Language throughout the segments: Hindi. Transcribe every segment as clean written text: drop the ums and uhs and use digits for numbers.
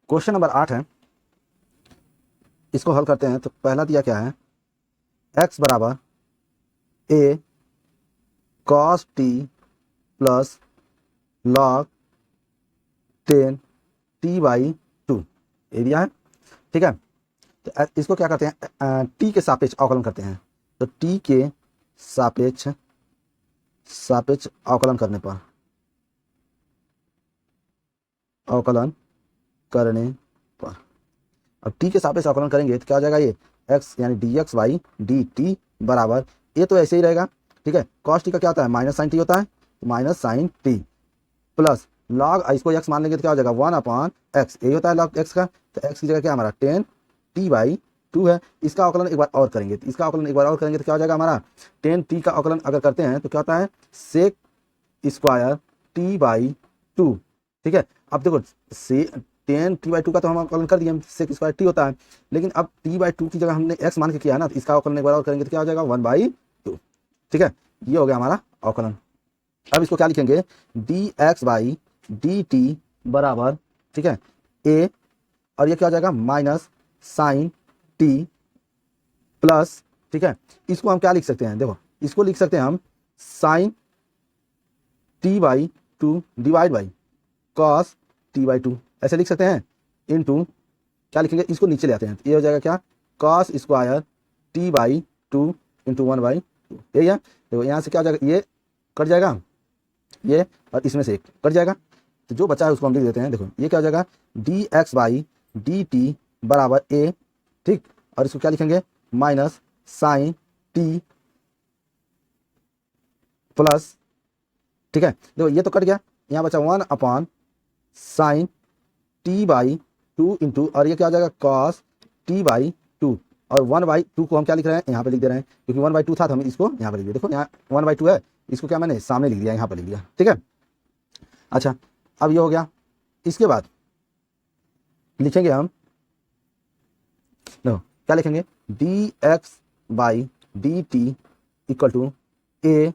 क्वेश्चन नंबर 8 है, इसको हल करते हैं। तो पहला दिया क्या है, x बराबर a cos t plus log 10 t by 2 ये दिया है। ठीक है, तो इसको क्या करते हैं, t के सापेक्ष अवकलन करते हैं। तो t के सापेक्ष अवकलन करने पर अब t के सापेक्ष अवकलन करेंगे तो क्या हो जाएगा, ये x यानी dx बाई dt बराबर, ये तो ऐसे ही रहेगा। ठीक है, cos t का क्या होता है, माइनस साइन t होता है, तो minus sine t plus log, इसको x मान लेंगे तो क्या हो जाएगा 1/x, यही होता है लॉग x का। तो x की जगह क्या हमारा 10t बाई 2 है। इसका अवकलन एक बार और करेंगे, तो क्या हो जाएगा हमारा 10t का अवकलन अगर करते हैं तो क्या होता है सेक स्क्वायर t बाई 2। ठीक है, अब देखो से 10t/2 का तो हम अवकलन कर दिए, सेक स्क्वायर t होता है, लेकिन अब t/2 की जगह हमने x मान के किया है ना, तो इसका अवकलन एक बार और करेंगे तो क्या हो जाएगा 1/2। ठीक है, ये हो गया हमारा अवकलन। अब इसको क्या लिखेंगे, dx बाई dt बराबर, ठीक है, a, और ये क्या हो जाएगा माइनस साइन t प्लस, ठीक है, इसको हम क्या लिख सकते हैं, देखो इसको लिख सकते हैं हम sign t/2 divide by cos t/2, ऐसे लिख सकते हैं, इनटू क्या लिखेंगे, इसको नीचे ले आते हैं, तो ये हो जाएगा क्या कॉस स्क्वायर t/2 इंटू 1/2। यही है, तो यहाँ से क्या हो जाएगा, ये कट जाएगा, ये और इसमें से एक कट जाएगा, तो जो बचा है उसको हम लिख देते हैं। देखो ये क्या हो जाएगा dx बाई dt बराबर a, ठीक, और इसको क्या लिखेंगे माइनस साइन t प्लस, ठीक है, देखो ये तो कट गया, यहाँ बचा 1 साइन t/2 इंटू, और ये क्या हो जाएगा कॉस t/2, और 1/2 को हम क्या लिख रहे हैं, यहाँ पे लिख दे रहे हैं, क्योंकि 1/2 था तो हम इसको यहाँ पे लिख दिया। देखो यहाँ 1/2 है, इसको क्या मैंने सामने लिख दिया, यहाँ पे लिख दिया। ठीक है, अच्छा अब ये हो गया। इसके बाद लिखेंगे हम, नो क्या लिखेंगे, dx by dt equal to a,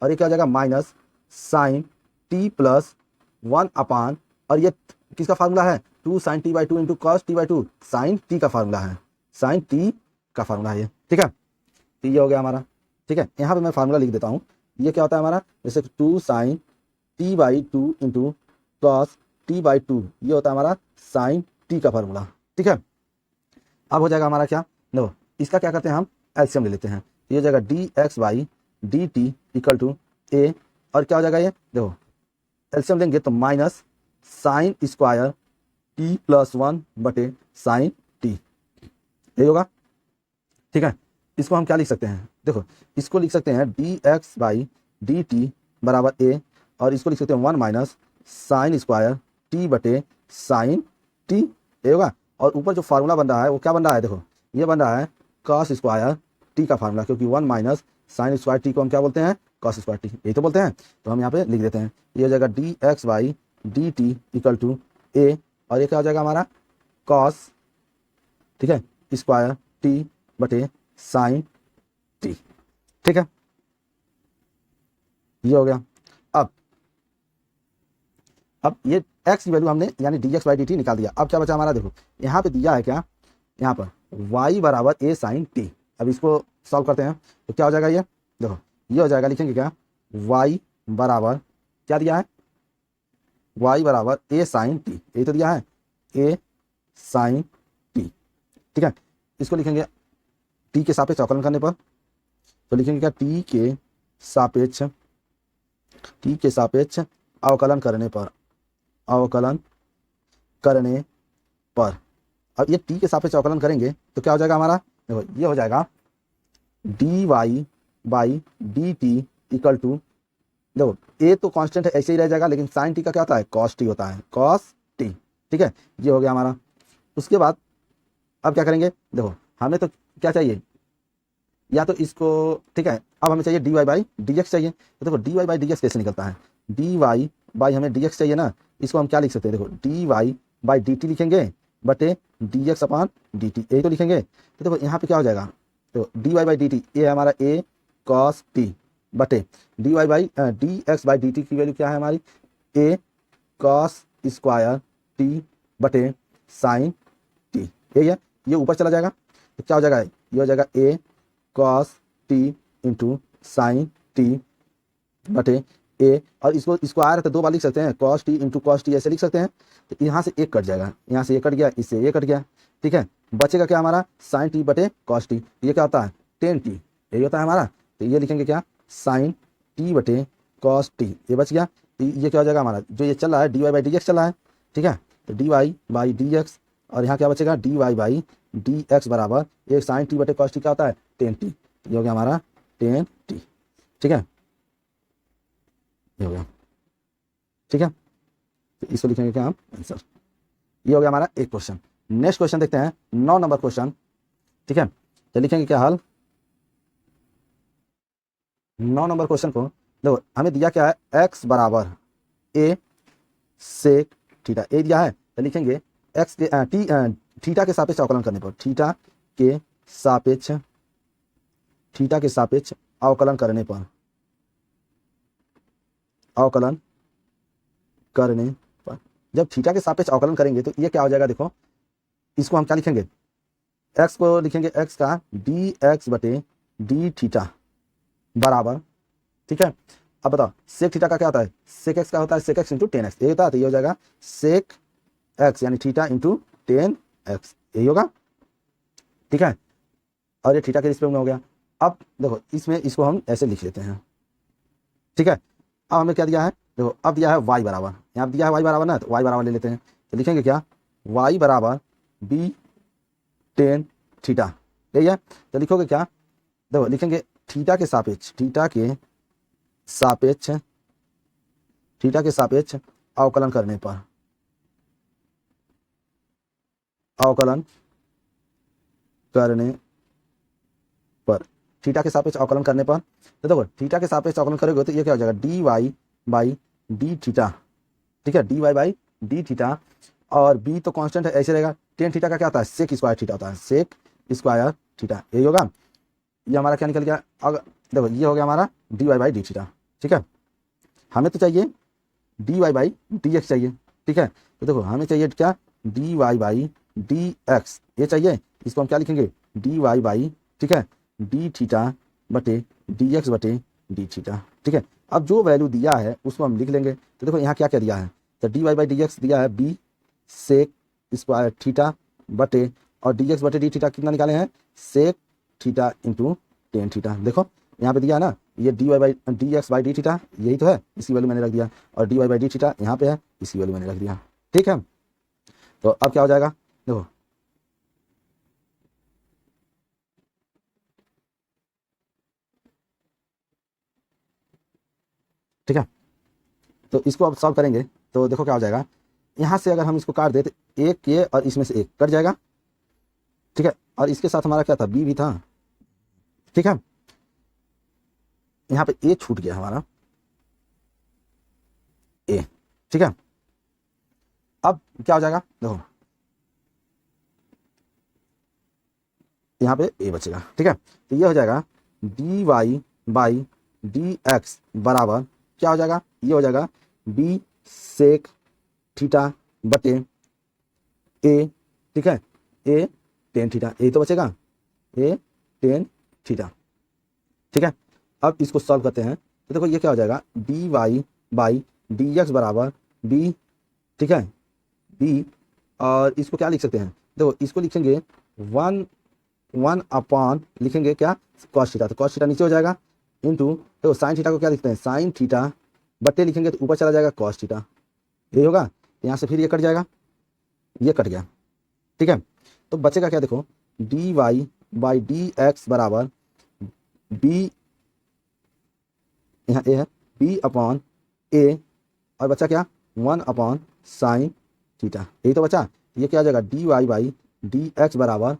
और ये क्या हो जाएगा माइनस साइन t प्लस 1 और ये किसका फार्मूला है 2 sine t/2 into cos t/2, sine t का फार्मूला है, साइन t का फार्मूला है ये। ठीक है, तो ये हो गया हमारा। ठीक है, यहाँ पे मैं फार्मूला लिख देता हूँ, ये क्या होता है हमारा, जैसे 2 sine t/2 into cos t/2, ये होता है हमारा साइन t का फार्मूला। ठीक है, अब हो जाएगा हमारा क्या, नो इसका क्या करते हैं हम एलसीएम ले लेते हैं, ये हो जाएगा dx by dt equal to a, और क्या हो जाएगा ये, देखो एलसीएम लेंगे तो minus sine square t plus 1 बटे साइन t, यही होगा। ठीक है, इसको हम क्या लिख सकते हैं, देखो इसको लिख सकते हैं dx बाई dt बराबर a, और इसको लिख सकते हैं 1 माइनस साइन स्क्वायर t बटे साइन t, ये होगा। और ऊपर जो फार्मूला बन रहा है वो क्या बन रहा है, देखो ये बन रहा है कॉस स्क्वायर t का फार्मूला, क्योंकि 1 माइनस साइन स्क्वायर t को हम क्या बोलते हैं कॉस स्क्वायर t, यही तो बोलते हैं, तो हम यहाँ पे लिख देते हैं, ये हो जाएगा dx by dt equal to a, और ये क्या हो जाएगा हमारा कॉस, ठीक है, स्क्वायर t बटे साइन t। ठीक है, ये हो गया। अब ये x की वैल्यू हमने यानी dx बाई dt निकाल दिया। अब क्या बचा हमारा, देखो यहाँ पे दिया है क्या, यहाँ पर y बराबर a साइन t। अब इसको सॉल्व करते हैं तो क्या हो जाएगा, ये देखो ये हो जाएगा, लिखेंगे क्या y बराबर क्या दिया है, y बराबर a साइन t, ये तो दिया है a साइन t। ठीक है, इसको लिखेंगे t के सापेक्ष अवकलन करने पर, तो लिखेंगे क्या t के सापेक्ष अवकलन करने पर, अब ये t के सापेक्ष अवकलन करेंगे तो क्या हो जाएगा हमारा, देखो ये हो जाएगा dy by dt equal to, देखो a तो कांस्टेंट है ऐसे ही रह जाएगा, लेकिन साइन t का क्या होता है cos t होता है, cos t। ठीक है, ये हो गया हमारा। उसके बाद अब क्या करेंगे, देखो हमें तो क्या चाहिए, या तो इसको, ठीक है, अब हमें चाहिए dy बाई dx चाहिए, तो देखो dy बाई dx कैसे निकलता है, dy बाई हमें dx चाहिए ना, इसको हम क्या लिख सकते हैं, देखो dy बाई dt लिखेंगे बटे dx अपान dt, यही तो लिखेंगे। तो देखो यहाँ पे क्या हो जाएगा, तो dy बाई dt ये है हमारा a cos t बटे dx बाई dt की वैल्यू क्या है हमारी a cos स्क्वायर t बटे साइन टी, यही है। ये ऊपर चला जाएगा तो क्या हो जाएगा, ये हो जाएगा A cos T into sine T बटे ए, और इसको आ रहा था 2 बार लिख सकते हैं, cos T into cos T ऐसे लिख सकते हैं। तो यहाँ से एक कट जाएगा, यहाँ से ये कट गया, इससे ये कट गया, ठीक है। बचेगा क्या हमारा, साइन टी बटे कॉस टी, ये क्या होता है टेन टी, यही होता है हमारा। तो ये लिखेंगे क्या, साइन टी बटे कॉस टी, ये बच गया। तो ये क्या हो जाएगा हमारा, जो ये चल रहा है d Y by d x चल रहा है, ठीक है। तो d Y by d x, और यहाँ क्या बचेगा, d Y by d x बराबर एक साइन टी बटे कॉस टी क्या होता है टेन टी, ये हो गया हमारा टेन टी, ठीक है, ये हो गया, ठीक है। तो इसको लिखेंगे क्या हम आंसर, ये हो गया हमारा एक क्वेश्चन। नेक्स्ट क्वेश्चन देखते हैं 9 नंबर क्वेश्चन, ठीक है। तो लिखेंगे क्या हल, 9 नंबर क्वेश्चन को देखो हमें दिया क्या है, एक्स बराबर ए सेक थीटा, ए दिया है। तो लिखेंगे एक्स के थीटा के सापेक्ष अवकलन करने पर, थीटा के सापेक्ष अवकलन करने पर, अवकलन करने पर जब थीटा के सापेक्ष अवकलन करेंगे तो ये क्या हो जाएगा, देखो इसको हम क्या लिखेंगे, एक्स को लिखेंगे एक्स का डी एक्स बटे डी थीटा बराबर, ठीक है। अब बताओ सेक थीटा का क्या होता है, सेक एक्स का होता है sec x into tan x, ये होता है। तो ये हो जाएगा सेक एक्स यानी थीटा इंटू टेन एक्स, यही होगा, ठीक है। और ये थीटा के रिस्पेक्ट में हो गया। अब देखो इसमें इसको हम ऐसे लिख लेते हैं, ठीक है। अब हमें क्या दिया है, देखो अब दिया है y बराबर, यहाँ दिया है y बराबर ना, तो y बराबर ले लेते हैं। तो लिखेंगे क्या, y बराबर बी टेन थीटा, यही है। तो लिखोगे क्या, देखो लिखेंगे थीटा के सापेक्ष अवकलन करने पर, थीटा के सापेक्ष अवकलन करने पर, तो देखो थीटा के सापेक्ष अवकलन करोगे तो ये क्या हो जाएगा, D Y by D theta, ठीक है, d Y by D theta, और बी तो कांस्टेंट है ऐसे रहेगा। टेन थीटा का क्या होता है, सेक स्क्वायर थीटा होता है, सेक स्क्वायर थीटा, यही होगा। ये हमारा क्या निकल गया, अगर देखो ये हो गया हमारा d Y by D theta, ठीक है। हमें तो चाहिए d Y by d x चाहिए, ठीक है। तो देखो हमें चाहिए क्या, d Y by d x, ये चाहिए। इसको हम क्या लिखेंगे, डी वाई बाई, ठीक है, डी थीटा बटे डी एक्स बटे डी थीटा, ठीक है। अब जो वैल्यू दिया है उसको हम लिख लेंगे। तो देखो यहाँ क्या क्या दिया है, तो d Y by d x दिया है बी सेक स्क्वायर थीटा बटे, और डी एक्स बटे डी थीटा कितना निकाले हैं, sec theta into tan theta. देखो यहाँ पे दिया है ना, ये d Y by d x by D theta यही तो है, इसकी वैल्यू मैंने रख दिया, और d Y by D theta यहाँ पे है, इसकी वैल्यू मैंने रख दिया, ठीक है। तो अब क्या हो जाएगा, देखो ठीक है। तो इसको अब सॉल्व करेंगे तो देखो क्या हो जाएगा, यहाँ से अगर हम इसको काट दे तो एक ये और इसमें से एक कट जाएगा, ठीक है। और इसके साथ हमारा क्या था, बी भी था, ठीक है। यहाँ पे ए छूट गया हमारा, ए, ठीक है। अब क्या हो जाएगा, देखो यहाँ पे ए बचेगा, ठीक है। तो ये हो जाएगा D Y by d x बराबर क्या हो जाएगा, ये हो जाएगा बी सेक थीटा बटे ए, ठीक है, ए टेन थीटा, ए तो बचेगा, ए टेन थीटा, ठीक है। अब इसको सॉल्व करते हैं तो देखो ये क्या हो जाएगा, D Y by d x बराबर बी, ठीक है, बी, और इसको क्या लिख सकते हैं, देखो इसको लिखेंगे वन अपॉन लिखेंगे क्या, कॉस थीटा, तो कॉस थीटा नीचे हो जाएगा, इंटू देखो साइन थीटा को क्या लिखते हैं, साइन थीटा बटे लिखेंगे तो ऊपर चला जाएगा कॉस थीटा, यही होगा। यहाँ से फिर ये कट जाएगा, ये कट गया, ठीक है। तो बचेगा क्या, देखो d Y by d x बराबर बी, यहाँ ए है, बी अपॉन ए, और बचा क्या, वन अपॉन साइन थीटा, यही तो बचा। ये क्या हो जाएगा, D Y by d x बराबर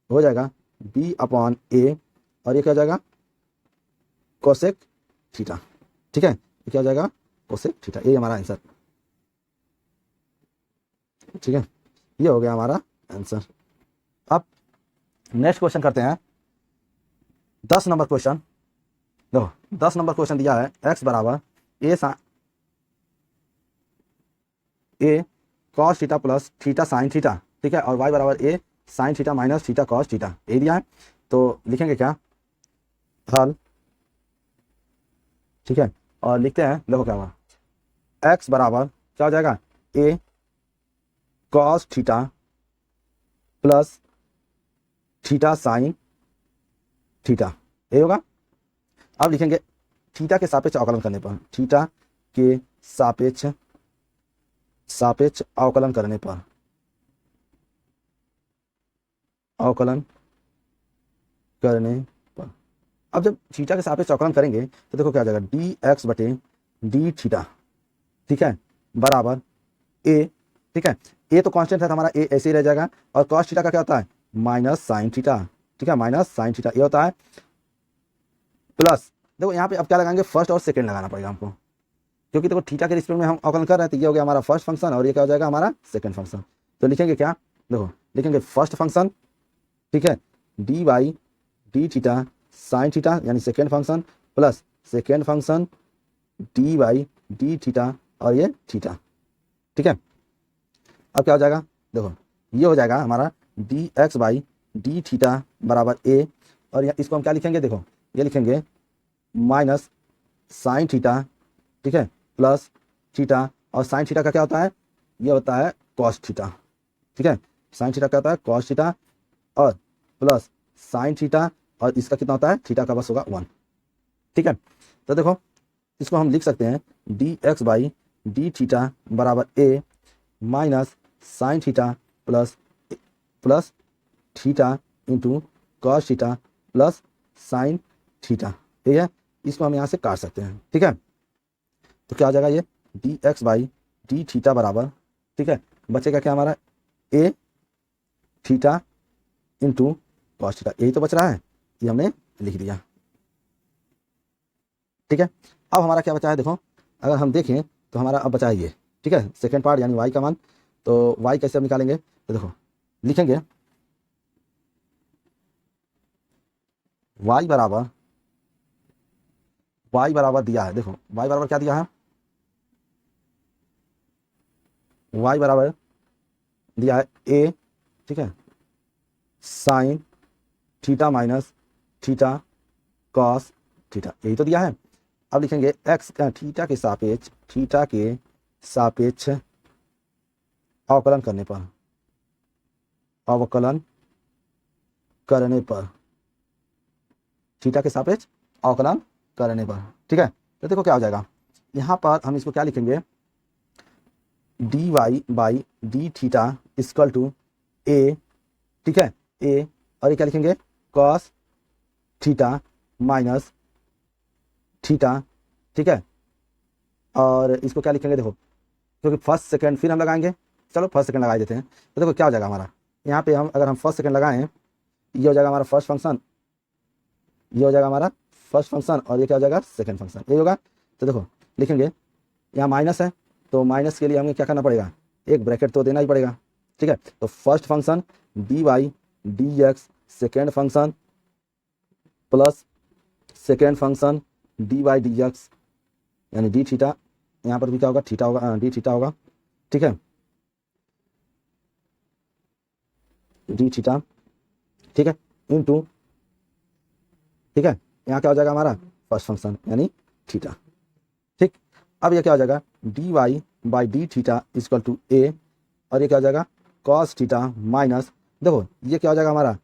हो जाएगा बी अपॉन ए, और ये क्या हो जाएगा कोसेक थीटा, ठीक है। ये क्या हो जाएगा, कोसेक थीटा, ये हमारा आंसर, ठीक है। ये हो गया हमारा आंसर। अब नेक्स्ट क्वेश्चन करते हैं 10 नंबर क्वेश्चन। देखो 10 नंबर क्वेश्चन दिया है एक्स बराबर A cos theta plus theta sine theta ठीक है, और y बराबर a sine theta minus theta cos theta, यही दिया है। तो लिखेंगे क्या, हल, ठीक है, और लिखते हैं, देखो क्या हुआ, x बराबर क्या हो जाएगा, a cos theta plus theta sine theta, ये होगा। अब लिखेंगे थीटा के सापेक्ष अवकलन करने पर, थीटा के सापेक्ष सापेक्ष अवकलन करने पर, अवकलन करने पर, अब जब थीटा के सापेक्ष अवकलन करेंगे तो देखो क्या हो जाएगा, डी एक्स बटे डी थीटा, ठीक है, बराबर ए, ठीक है, ए तो कांस्टेंट है तो हमारा ए ऐसे ही रह जाएगा, और कॉस थीटा का क्या होता है, माइनस साइन थीटा, ठीक है, माइनस साइन थीटा, ये होता है प्लस, देखो यहाँ पे अब क्या लगाएंगे, फर्स्ट और सेकंड लगाना पड़ेगा हमको, क्योंकि देखो थीटा के रिस्पेक्ट में हम अवकलन कर रहे हैं, तो ये हो गया हमारा फर्स्ट फंक्शन और ये क्या हो जाएगा हमारा सेकंड फंक्शन। तो लिखेंगे क्या, देखो लिखेंगे फर्स्ट फंक्शन, ठीक है, D by D theta sine theta यानी second function, plus second function D by D theta और ये थीटा, ठीक है। अब क्या हो जाएगा, देखो ये हो जाएगा हमारा D x by D theta बराबर ए, और इसको हम क्या लिखेंगे, देखो ये लिखेंगे माइनस साइन थीटा, ठीक है, प्लस थीटा, और साइन थीटा का क्या होता है, ये होता है कॉस थीटा, ठीक है, साइन थीटा क्या होता है कॉस थीटा, और प्लस साइन थीटा, और इसका कितना होता है, थीटा का बस होगा 1, ठीक है। तो देखो इसको हम लिख सकते हैं D x by D theta बराबर A minus sine theta plus theta into cos theta plus sine theta, ठीक है, इसको हम यहाँ से काट सकते हैं, ठीक है। तो क्या आ जाएगा, ये D x by D theta बराबर, ठीक है, बचेगा क्या हमारा, ए थीटा इंटू कॉस थीटा, यही तो बच रहा है, ये हमने लिख दिया, ठीक है। अब हमारा क्या बचा है, देखो अगर हम देखें तो हमारा अब बचा है ये, ठीक है, सेकेंड पार्ट यानी y का मान। तो y कैसे हम निकालेंगे, तो देखो लिखेंगे y बराबर दिया है, देखो y बराबर क्या दिया है, y बराबर दिया है a, ठीक है, sign theta minus theta cos theta, यही तो दिया है। अब लिखेंगे x थीटा के सापेक्ष अवकलन करने पर, अवकलन करने पर, थीटा के सापेक्ष अवकलन करने पर, ठीक है। तो देखो क्या हो जाएगा, यहाँ पर हम इसको क्या लिखेंगे, D Y by D theta equal to A, ठीक है, ए, और ये क्या लिखेंगे कॉस थीटा माइनस थीटा, ठीक है, और इसको क्या लिखेंगे, देखो क्योंकि फर्स्ट सेकंड फिर हम लगाएंगे, चलो फर्स्ट सेकंड लगा देते हैं। तो देखो क्या हो जाएगा हमारा, यहाँ पे हम अगर हम फर्स्ट सेकंड लगाएं, ये हो जाएगा हमारा फर्स्ट फंक्शन, ये हो जाएगा हमारा फर्स्ट फंक्शन, और ये क्या हो जाएगा सेकंड फंक्शन, ये होगा। तो देखो लिखेंगे यहाँ माइनस है, तो माइनस के लिए हमें क्या करना पड़ेगा, एक ब्रैकेट तो देना ही पड़ेगा, ठीक है। तो first function d y d x, second function plus second function d y d x यानी डी थीटा, यहाँ पर भी क्या होगा, थीटा होगा, डी थीटा होगा, ठीक है, डी थीटा, ठीक है, इनटू, ठीक है, यहाँ क्या हो जाएगा हमारा फर्स्ट फंक्शन यानी थीटा, ठीक। अब ये क्या हो जाएगा, D Y by D theta equal to A, और ये क्या हो जाएगा कॉस थीटा माइनस, देखो ये क्या हो जाएगा हमारा,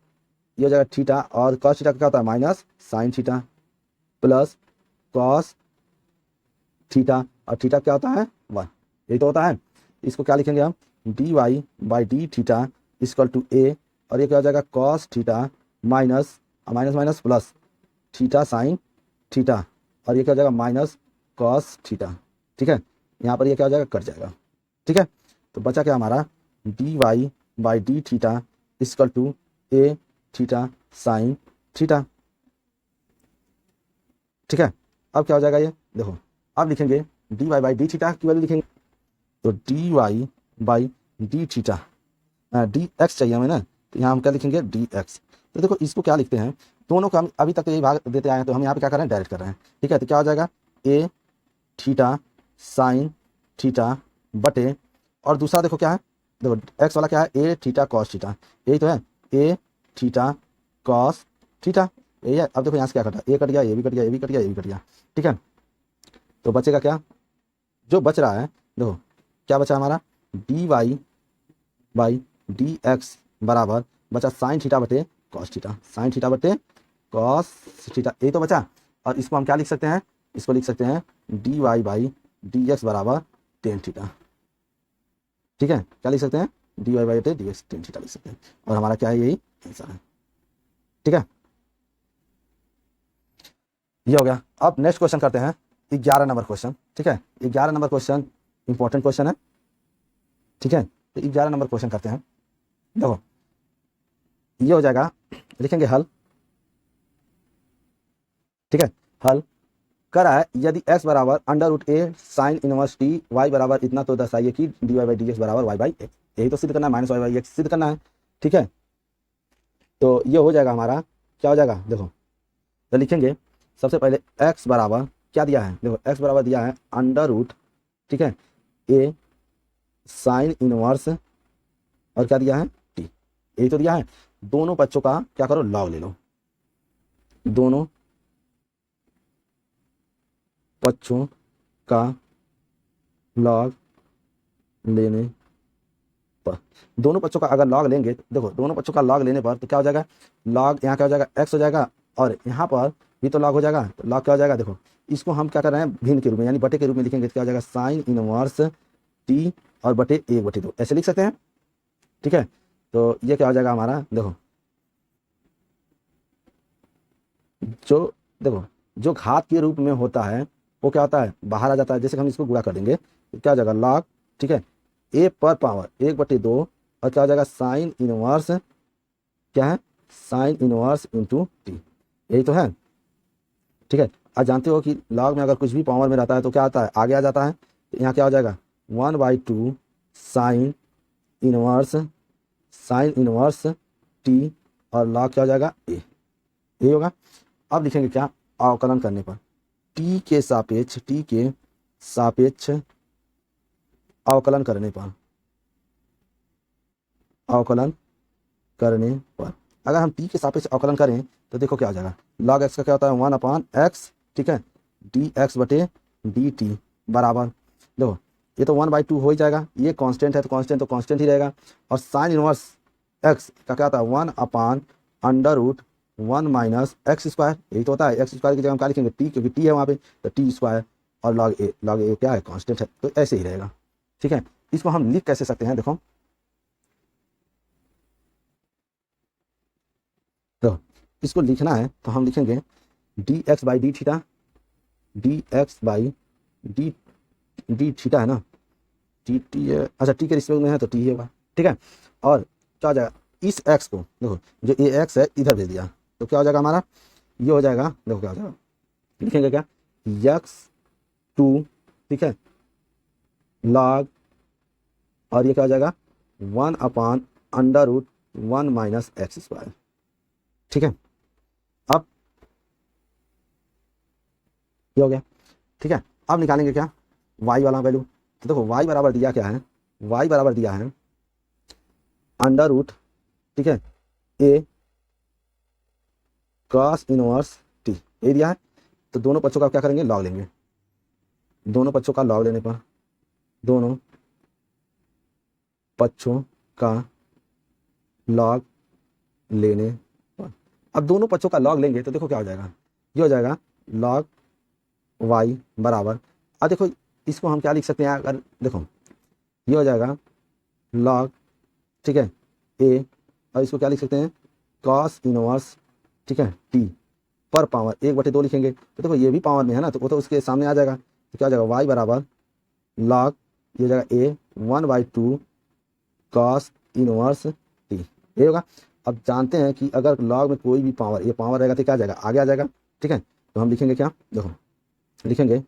ये हो जाएगा थीटा, और कॉस थीटा का क्या होता है minus sine theta, plus cos theta, और थीटा क्या होता है 1, यही तो होता है। इसको क्या लिखेंगे हम, D Y by D theta equal to A, और ये क्या हो जाएगा cos theta minus minus minus plus theta sine theta, और ये क्या हो जाएगा माइनस कॉस थीटा, ठीक है, यहाँ पर ये क्या हो जाएगा कट जाएगा, ठीक है। तो बचा क्या हमारा, d Y by D theta equal to a theta sine theta, ठीक है। अब क्या हो जाएगा ये, देखो अब लिखेंगे D Y by D theta की वैल्यू लिखेंगे, तो d Y by D theta, d x चाहिए हमें ना, तो यहाँ हम क्या लिखेंगे डी एक्स। तो देखो इसको क्या लिखते हैं, दोनों का हम अभी तक तो यही भाग देते आए हैं, तो हम यहाँ पे क्या कर रहे हैं डायरेक्ट कर रहे हैं, ठीक है। तो क्या हो जाएगा ए थीटा साइन थीटा बटे, और दूसरा देखो क्या है देखो एक्स वाला क्या है, ए थीटा कॉस थीटा, यही तो है, ए थीटा कॉस थीटा, यही है। अब देखो यहाँ से क्या कटा, ए कट गया, ये भी कट गया, ये भी कट गया, ये भी कट गया, ठीक है। तो बचेगा क्या, जो बच रहा है देखो क्या बचा हमारा, d Y by d x बराबर बचा साइन थीटा बटे कॉस थीटा, साइन थीटा बटे कॉस थीटा, यही तो बचा। और इसको हम क्या लिख सकते हैं, इसको लिख सकते हैं d Y by d x बराबर टेन थीटा, ठीक है। क्या लिख सकते हैं, d Y by d x tan theta लिख सकते हैं, और हमारा क्या है, यही आंसर है, ठीक है। ये हो गया। अब नेक्स्ट क्वेश्चन करते हैं 11 नंबर क्वेश्चन, ठीक है। 11 नंबर क्वेश्चन इंपॉर्टेंट क्वेश्चन है, ठीक है। तो 11 नंबर क्वेश्चन करते हैं। देखो ये हो जाएगा, लिखेंगे हल, ठीक है। हल करा है, यदि x बराबर under root a sine inverse t y बराबर इतना, तो दर्शाइए कि d Y by d x बराबर वाई बाई एक्स, यही तो सिद्ध करना है, माइनस वाई बाई एक्स सिद्ध करना है, ठीक है। तो ये हो जाएगा हमारा, क्या हो जाएगा देखो, तो लिखेंगे सबसे पहले x बराबर क्या दिया है, देखो x बराबर दिया है अंडर रूट, ठीक है, ए साइन इनवर्स और क्या दिया है टी, यही तो दिया है। दोनों बच्चों का क्या करो, लॉग ले लो, दोनों बच्चों का लॉग लेने पर, दोनों बच्चों का अगर लॉग लेंगे, देखो दोनों बच्चों का लॉग लेने पर तो क्या हो जाएगा, लॉग यहाँ क्या हो जाएगा एक्स हो जाएगा, और यहाँ पर भी तो लॉग हो जाएगा, तो लॉग क्या हो जाएगा, देखो इसको हम क्या कर रहे हैं भिन्न के रूप में यानी बटे के रूप में लिखेंगे, तो क्या हो जाएगा साइन इनवर्स टी और बटे एक बटे दो, ऐसे लिख सकते हैं, ठीक है। तो ये क्या हो जाएगा हमारा, देखो जो देखो जो घात के रूप में होता है वो क्या होता है, बाहर आ जाता है, जैसे हम इसको गुणा कर देंगे तो क्या हो जाएगा लॉग, ठीक है, ए पर पावर एक बटे दो, और क्या हो जाएगा साइन इनवर्स, क्या है साइन इनवर्स इंटू टी, यही तो है, ठीक है। आज जानते हो कि लॉग में अगर कुछ भी पावर में रहता है तो क्या आता है, आगे आ जाता है, तो यहाँ क्या हो जाएगा 1/2 sine inverse, sign inverse T, और लॉग क्या हो जाएगा ए, यही होगा। अब लिखेंगे क्या, अवकलन करने पर टी के सापेक्ष अवकलन करने पर, अवकलन करने पर अगर हम टी के सापेक्ष अवकलन करें तो देखो क्या हो जाएगा, लॉग एक्स का क्या होता है 1/x, ठीक है, डी एक्स बटे डी टी बराबर, देखो ये तो 1/2 हो ही जाएगा, ये कांस्टेंट है तो कांस्टेंट ही रहेगा, और साइन इनवर्स एक्स का क्या होता है 1/√1 माइनस एक्स स्क्वायर, यही तो होता है। एक्स स्क्वायर की जगह हम क्या लिखेंगे टी, क्योंकि टी है वहाँ पे, तो टी स्क्वायर, और लॉग ए क्या है कांस्टेंट है, तो ऐसे ही रहेगा, ठीक है। इसको हम लिख कैसे सकते हैं, देखो तो इसको लिखना है तो हम लिखेंगे D x by D theta, d x by D D theta है ना, टी टी है, अच्छा टी के रिस्पेक्ट में है तो टी ही होगा, ठीक है। और क्या हो जाएगा, इस एक्स को देखो जो ए एक्स है इधर भेज दिया, तो क्या हो जाएगा हमारा, ये हो जाएगा, देखो क्या हो जाएगा, लिखेंगे क्या x2, ठीक है, लॉग, और ये क्या हो जाएगा 1/√1 माइनस एक्स स्क्वायर, ठीक है। अब ये हो गया, ठीक है। अब निकालेंगे क्या, y वाला वैल्यू, तो देखो y बराबर दिया क्या है, y बराबर दिया है अंडर रूट, ठीक है, ए कॉस इनवर्स टी, ये दिया है। तो दोनों पक्षों का क्या करेंगे, लॉग लेंगे, दोनों पक्षों का लॉग लेने पर, दोनों पक्षों का लॉग लेने पर, अब दोनों पक्षों का लॉग लेंगे तो देखो क्या हो जाएगा, ये हो जाएगा लॉग वाई बराबर, अब देखो इसको हम क्या लिख सकते हैं, अगर देखो ये हो जाएगा लॉग, ठीक है, ए, और इसको क्या लिख सकते हैं कॉस इनवर्स, ठीक है, टी पर पावर 1/2 लिखेंगे, तो देखो ये भी पावर में है ना, तो वो तो उसके सामने आ जाएगा, तो क्या हो जाएगा वाई बराबर लॉग, ये हो जाएगा ए 1/2 कॉस इनवर्स टी, ये होगा। अब जानते हैं कि अगर लॉग में कोई भी पावर, ये पावर रहेगा तो क्या आ जाएगा, आगे आ जाएगा, ठीक है। तो हम लिखेंगे क्या, देखो लिखेंगे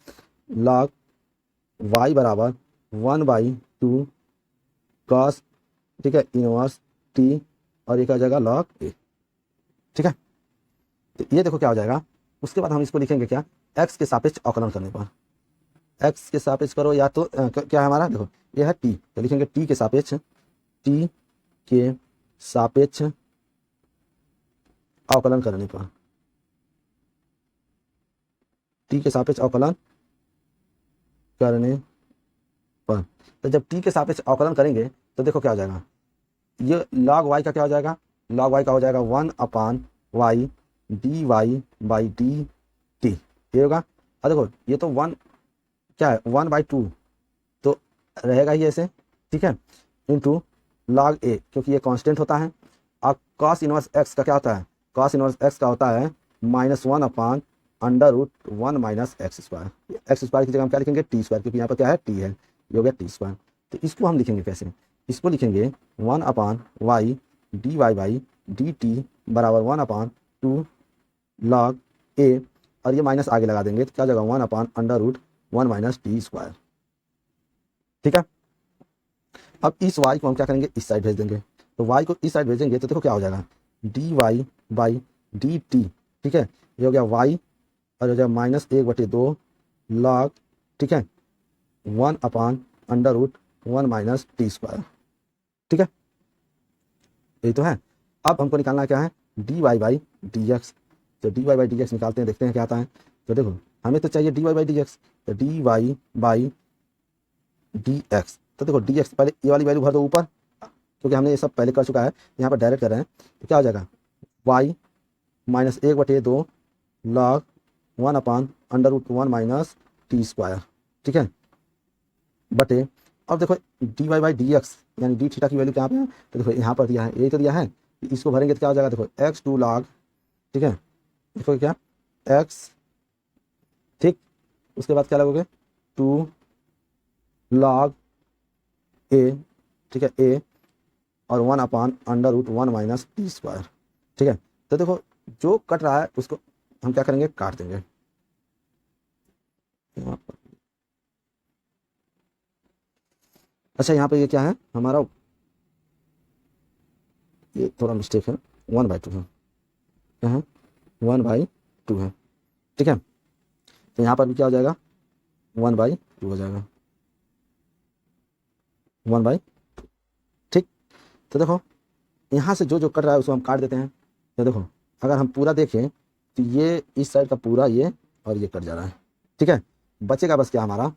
लॉग वाई बराबर 1/2 कॉस, ठीक है, इनवर्स टी, और ये क्या हो जाएगा लॉग ए, ठीक है। तो ये देखो क्या हो जाएगा, उसके बाद हम इसको लिखेंगे क्या, एक्स के सापेक्ष अवकलन करने पर, एक्स के सापेक्ष करो या तो क्या है हमारा, देखो ये है टी, तो लिखेंगे टी के सापेक्ष टी के सापेक्ष अवकलन करने पर, टी के सापेक्ष अवकलन करने पर, तो जब टी के सापेक्ष अवकलन करेंगे तो देखो क्या हो जाएगा, ये log y का क्या हो जाएगा, log y का हो जाएगा 1/y dy by D T, ये होगा। और देखो ये तो 1 क्या है 1/2 तो रहेगा ही ऐसे, ठीक है, इंटू log a, क्योंकि ये कांस्टेंट होता है। अब cos इनवर्स x का क्या होता है, cos इनवर्स x का होता है -1/√1 minus x square, x square की जगह हम क्या लिखेंगे टी स्क्वायर, क्योंकि यहाँ पर क्या है टी है, ये हो गया टी स्क्वायर। तो इसको हम लिखेंगे कैसे, इसको लिखेंगे 1/y dy by D T बराबर 1/2 log a, और ये माइनस आगे लगा देंगे तो क्या हो जाएगा 1/√1 माइनस टी स्क्वायर, ठीक है। अब इस y को हम क्या करेंगे, इस साइड भेज देंगे, तो y को इस साइड भेजेंगे तो देखो क्या हो जाएगा dy बाई डी टी, ठीक है, ये हो गया y और हो जाएगा -1/2 log, ठीक है, 1/√1 माइनस टी स्क्वायर, ठीक है, यही तो है। अब हमको निकालना क्या है dy बाई डी एक्स, तो dy बाई डी एक्स निकालते हैं, देखते हैं क्या आता है। तो देखो हमें तो चाहिए dy बाई डी एक्स, तो dy बाई डी एक्स, तो देखो डी एक्स पहले ये वाली वैल्यू भर दो ऊपर, क्योंकि हमने ये सब पहले कर चुका है, यहाँ पर डायरेक्ट कर रहे हैं, तो क्या हो जाएगा y -1/2 log 1/√1 minus t square, ठीक है, बटे, अब देखो d Y by d x यानी डी थीटा की वैल्यू कहाँ पे है, तो देखो यहाँ पर दिया है, यही तो दिया है, इसको भरेंगे तो क्या हो जाएगा, देखो x2 log, ठीक है, देखो क्या x, ठीक, उसके बाद क्या लगोगे 2 log a, ठीक है, a और 1/√1 माइनस टी स्क्वायर, ठीक है। तो देखो जो कट रहा है उसको हम क्या करेंगे, काट देंगे यहाँ पर। अच्छा यहाँ पे ये क्या है हमारा, ये थोड़ा मिस्टेक है, 1/2 है, क्या है 1/2 है, ठीक है, तो यहाँ पर भी क्या हो जाएगा 1/2 हो जाएगा, 1/2, ठीक। तो देखो यहाँ से जो जो कट रहा है उसको हम काट देते हैं, तो देखो अगर हम पूरा देखें तो ये इस साइड का पूरा ये और ये कट जा रहा है, ठीक है, बचेगा बस क्या हमारा,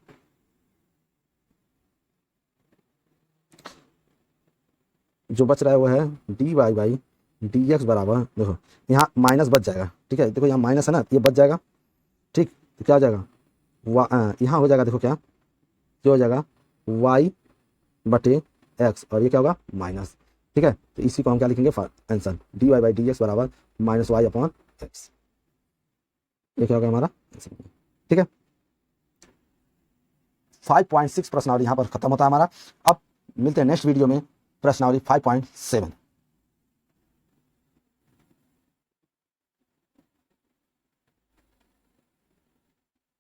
जो बच रहा है वो है dy बाई डी एक्स बराबर, देखो यहाँ माइनस बच जाएगा, ठीक है, देखो यहाँ माइनस है ना, ये बच जाएगा, ठीक, तो क्या हो जाएगा यहाँ हो जाएगा, देखो क्या हो जाएगा y/x, और ये क्या होगा माइनस, ठीक है, तो इसी को हम क्या लिखेंगे answer dy by d x बराबर -y/x, ये क्या होगा हमारा आंसर, ठीक है। 5.6 प्रश्नावली यहाँ पर खत्म होता है हमारा। अब मिलते हैं नेक्स्ट वीडियो में प्रश्नावली 5.7।